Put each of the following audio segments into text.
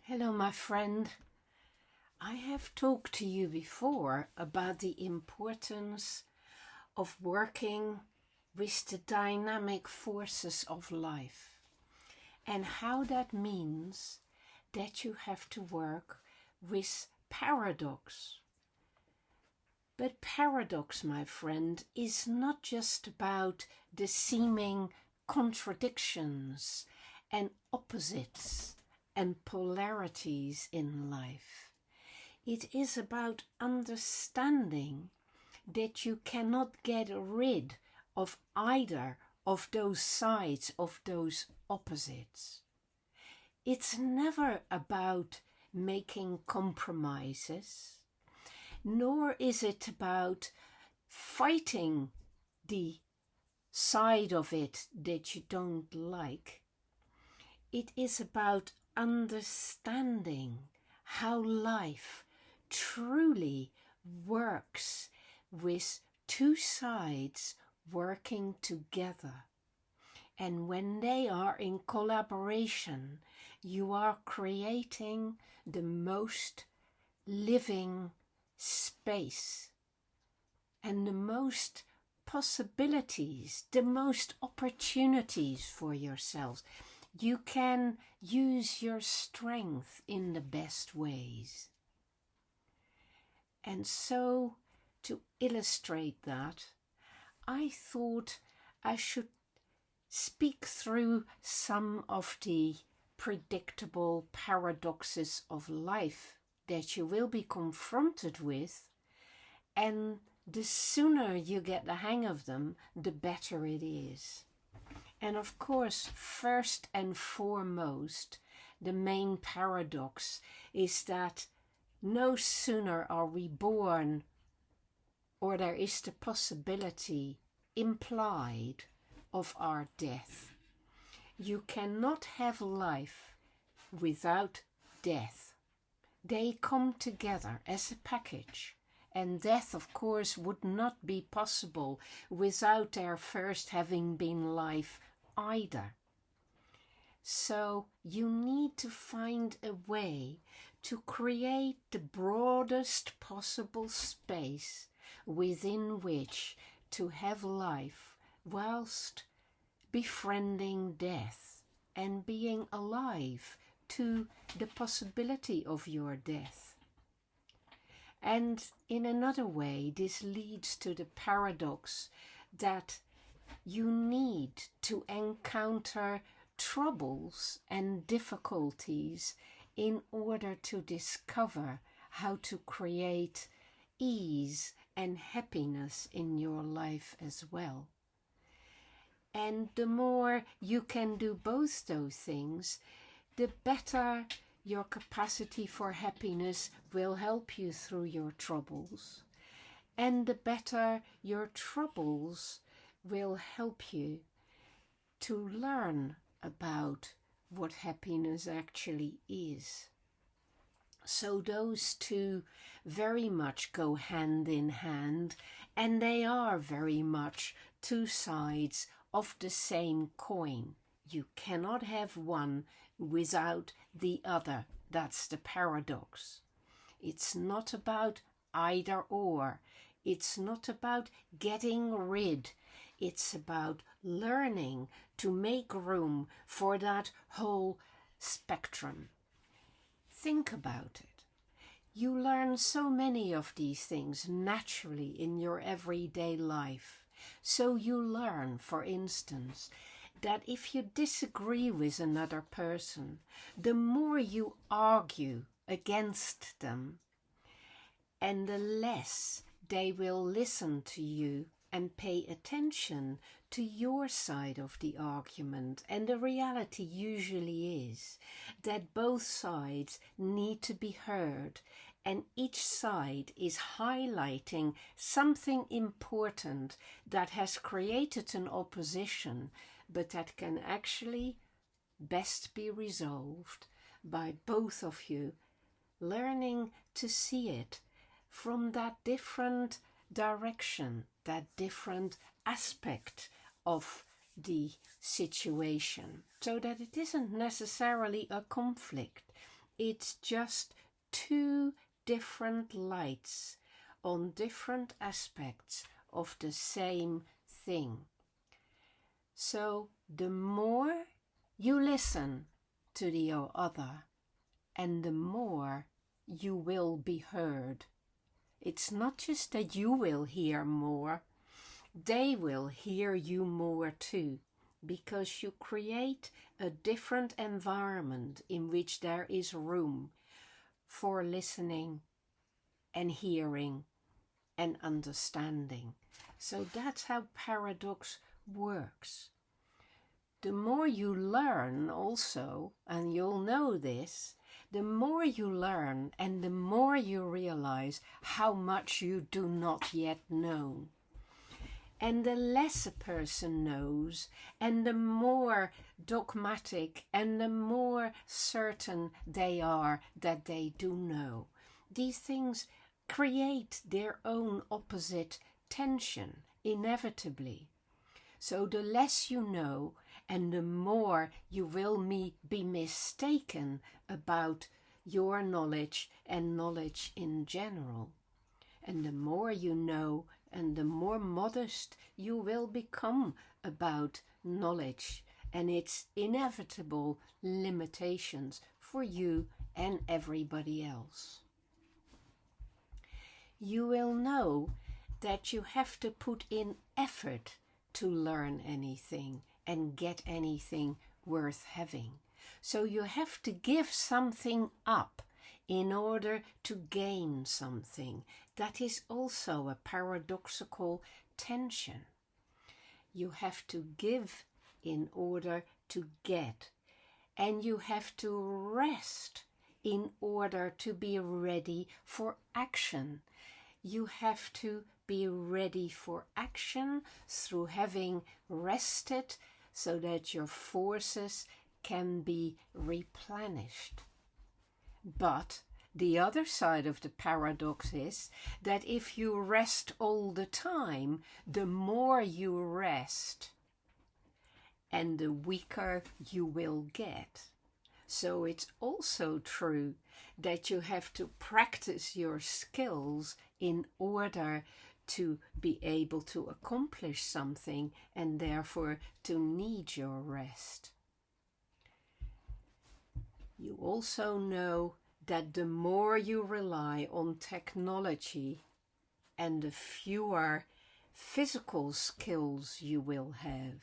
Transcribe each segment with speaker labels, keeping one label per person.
Speaker 1: Hello, my friend. I have talked to you before about the importance of working with the dynamic forces of life and how that means that you have to work with paradox. But paradox, my friend, is not just about the seeming contradictions and opposites and polarities in life. It is about understanding that you cannot get rid of either of those sides, of those opposites. It's never about making compromises, nor is it about fighting the side of it that you don't like. It is about understanding how life truly works with two sides working together. And when they are in collaboration, you are creating the most living space and the most possibilities, the most opportunities for yourselves. You can use your strength in the best ways. And so, to illustrate that, I thought I should speak through some of the predictable paradoxes of life that you will be confronted with, and the sooner you get the hang of them, the better it is. And of course, first and foremost, the main paradox is that no sooner are we born, or there is the possibility implied of our death. You cannot have life without death. They come together as a package. And death, of course, would not be possible without there first having been life either. So you need to find a way to create the broadest possible space within which to have life whilst befriending death and being alive to the possibility of your death. And in another way, this leads to the paradox that you need to encounter troubles and difficulties in order to discover how to create ease and happiness in your life as well. And the more you can do both those things, the better your capacity for happiness will help you through your troubles, and the better your troubles will help you to learn about what happiness actually is. So those two very much go hand in hand, and they are very much two sides of the same coin. You cannot have one without the other. That's the paradox. It's not about either or. It's not about getting rid. It's about learning to make room for that whole spectrum. Think about it. You learn so many of these things naturally in your everyday life. So you learn, for instance, that if you disagree with another person, the more you argue against them, and the less they will listen to you and pay attention to your side of the argument. And the reality usually is that both sides need to be heard, and each side is highlighting something important that has created an opposition, but that can actually best be resolved by both of you learning to see it from that different direction, that different aspect of the situation, so that it isn't necessarily a conflict. It's just two different lights on different aspects of the same thing. So the more you listen to the other, and the more you will be heard. It's not just that you will hear more, they will hear you more too, because you create a different environment in which there is room for listening and hearing and understanding. So that's how paradox works. The more you learn also, and you'll know this, the more you learn and the more you realize how much you do not yet know. And the less a person knows, and the more dogmatic and the more certain they are that they do know. These things create their own opposite tension, inevitably. So the less you know, and the more you will be mistaken about your knowledge and knowledge in general. And the more you know, and the more modest you will become about knowledge and its inevitable limitations for you and everybody else. You will know that you have to put in effort to learn anything and get anything worth having. So you have to give something up in order to gain something. That is also a paradoxical tension. You have to give in order to get, and you have to rest in order to be ready for action. You have to be ready for action through having rested so that your forces can be replenished. But the other side of the paradox is that if you rest all the time, the more you rest and the weaker you will get. So it's also true that you have to practice your skills in order to be able to accomplish something and therefore to need your rest. You also know that the more you rely on technology and the fewer physical skills you will have.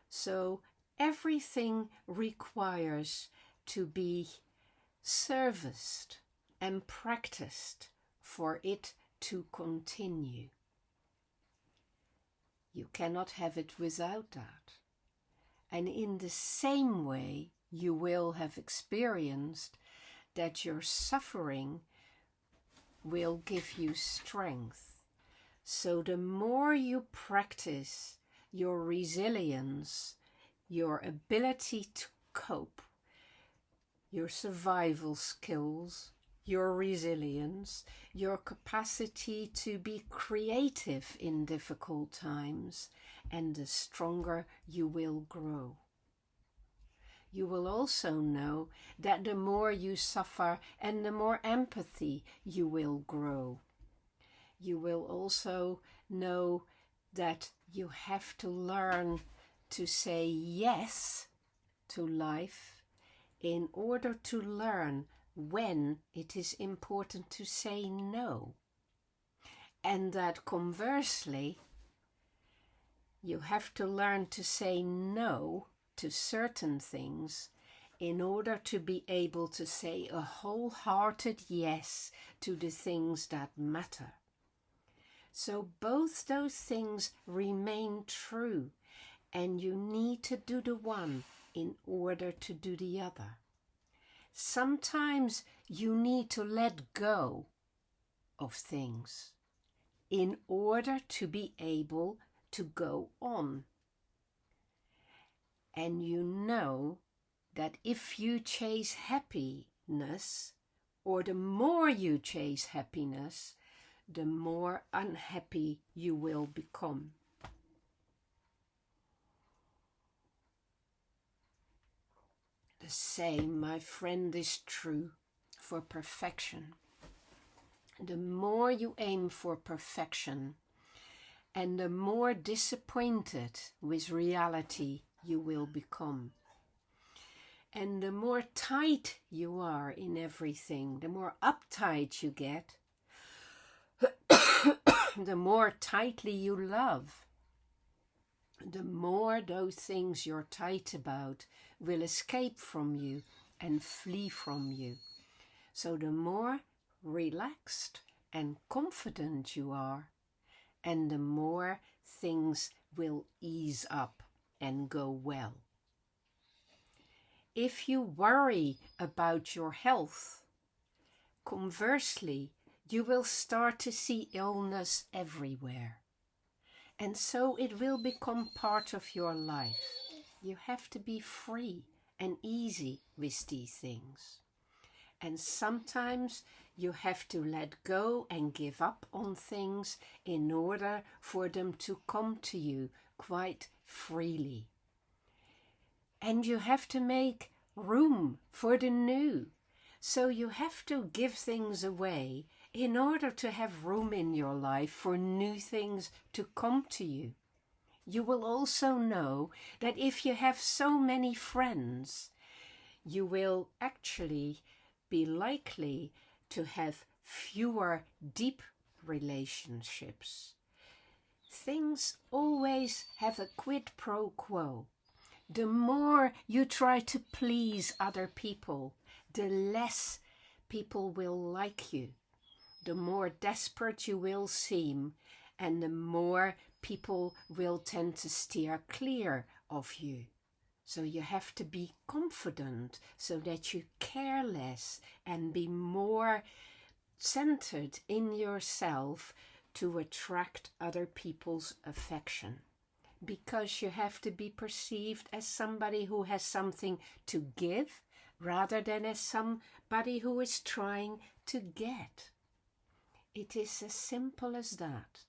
Speaker 1: So everything requires to be serviced and practiced for it to continue. You cannot have it without that. And in the same way, you will have experienced that your suffering will give you strength. So the more you practice your resilience, your ability to cope, your survival skills, your resilience, your capacity to be creative in difficult times, and the stronger you will grow. You will also know that the more you suffer and the more empathy you will grow. You will also know that you have to learn to say yes to life in order to learn when it is important to say no. And that conversely, you have to learn to say no to certain things in order to be able to say a wholehearted yes to the things that matter. So both those things remain true, and you need to do the one in order to do the other. Sometimes you need to let go of things in order to be able to go on. And you know that if you chase happiness, or the more you chase happiness, the more unhappy you will become. The same, my friend, is true for perfection. The more you aim for perfection, and the more disappointed with reality you will become. And the more tight you are in everything, the more uptight you get, the more tightly you love, the more those things you're tight about will escape from you and flee from you. So the more relaxed and confident you are, and the more things will ease up and go well. If you worry about your health, conversely, you will start to see illness everywhere. And so it will become part of your life. You have to be free and easy with these things. And sometimes you have to let go and give up on things in order for them to come to you quite freely. And you have to make room for the new. So you have to give things away in order to have room in your life for new things to come to you. You will also know that if you have so many friends, you will actually be likely to have fewer deep relationships. Things always have a quid pro quo. The more you try to please other people, the less people will like you. The more desperate you will seem, and the more people will tend to steer clear of you. So you have to be confident so that you care less and be more centered in yourself to attract other people's affection. Because you have to be perceived as somebody who has something to give rather than as somebody who is trying to get. It is as simple as that.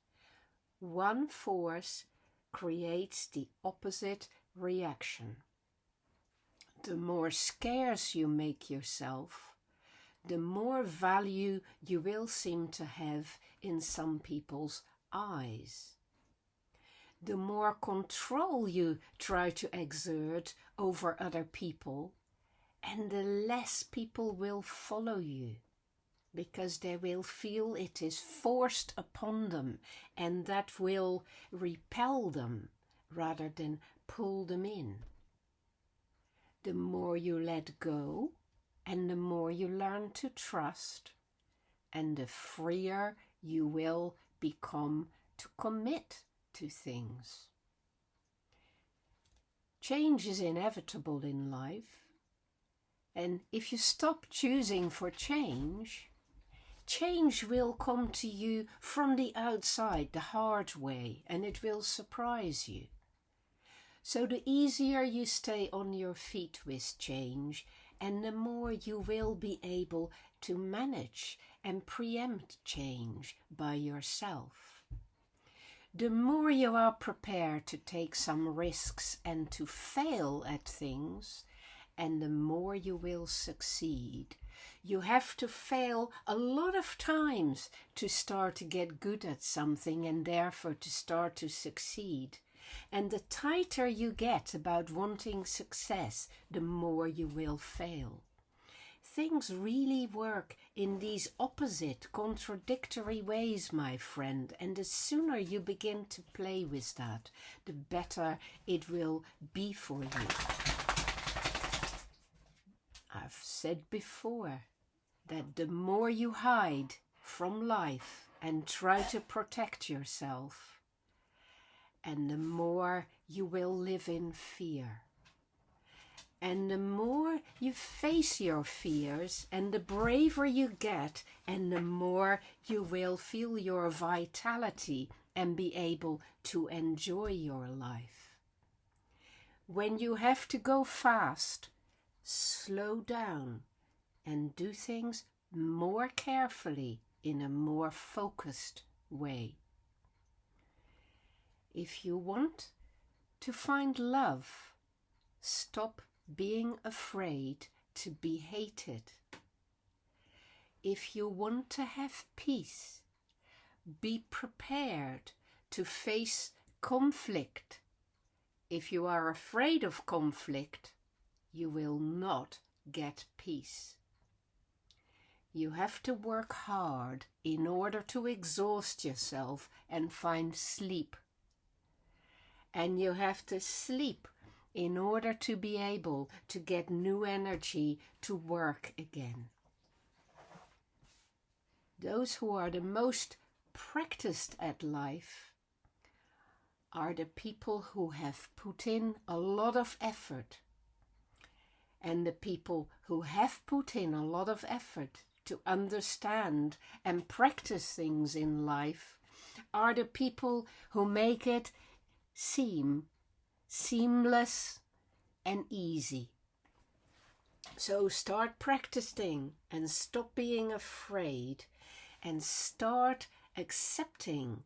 Speaker 1: One force creates the opposite reaction. The more scarce you make yourself, the more value you will seem to have in some people's eyes. The more control you try to exert over other people, and the less people will follow you, because they will feel it is forced upon them, and that will repel them rather than pull them in. The more you let go, and the more you learn to trust, and the freer you will become to commit to things. Change is inevitable in life, and if you stop choosing for change, change will come to you from the outside the hard way, and it will surprise you. So the easier you stay on your feet with change, and the more you will be able to manage and preempt change by yourself. The more you are prepared to take some risks and to fail at things, and the more you will succeed. You have to fail a lot of times to start to get good at something and therefore to start to succeed. And the tighter you get about wanting success, the more you will fail. Things really work in these opposite, contradictory ways, my friend, and the sooner you begin to play with that, the better it will be for you. I've said before that the more you hide from life and try to protect yourself, and the more you will live in fear. And the more you face your fears, and the braver you get, and the more you will feel your vitality and be able to enjoy your life. When you have to go fast, slow down and do things more carefully in a more focused way. If you want to find love, stop being afraid to be hated. If you want to have peace, be prepared to face conflict. If you are afraid of conflict, you will not get peace. You have to work hard in order to exhaust yourself and find sleep. And you have to sleep in order to be able to get new energy to work again. Those who are the most practiced at life are the people who have put in a lot of effort. And the people who have put in a lot of effort to understand and practice things in life are the people who make it seem seamless and easy. So start practicing and stop being afraid and start accepting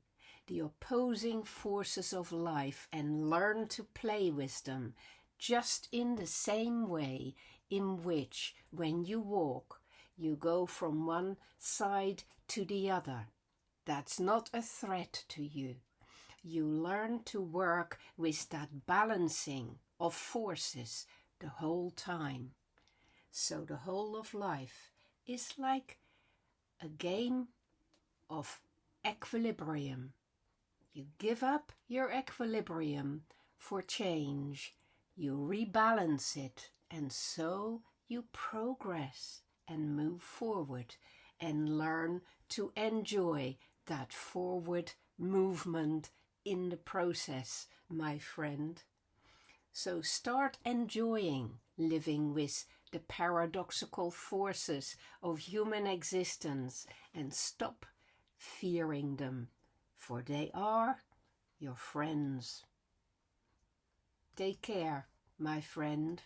Speaker 1: the opposing forces of life and learn to play with them, just in the same way in which when you walk you go from one side to the other. That's not a threat to you. You learn to work with that balancing of forces the whole time. So the whole of life is like a game of equilibrium. You give up your equilibrium for change. You rebalance it, and so you progress and move forward and learn to enjoy that forward movement in the process, my friend. So start enjoying living with the paradoxical forces of human existence and stop fearing them, for they are your friends. Take care, my friend,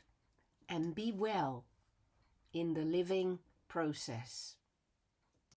Speaker 1: and be well in the living process.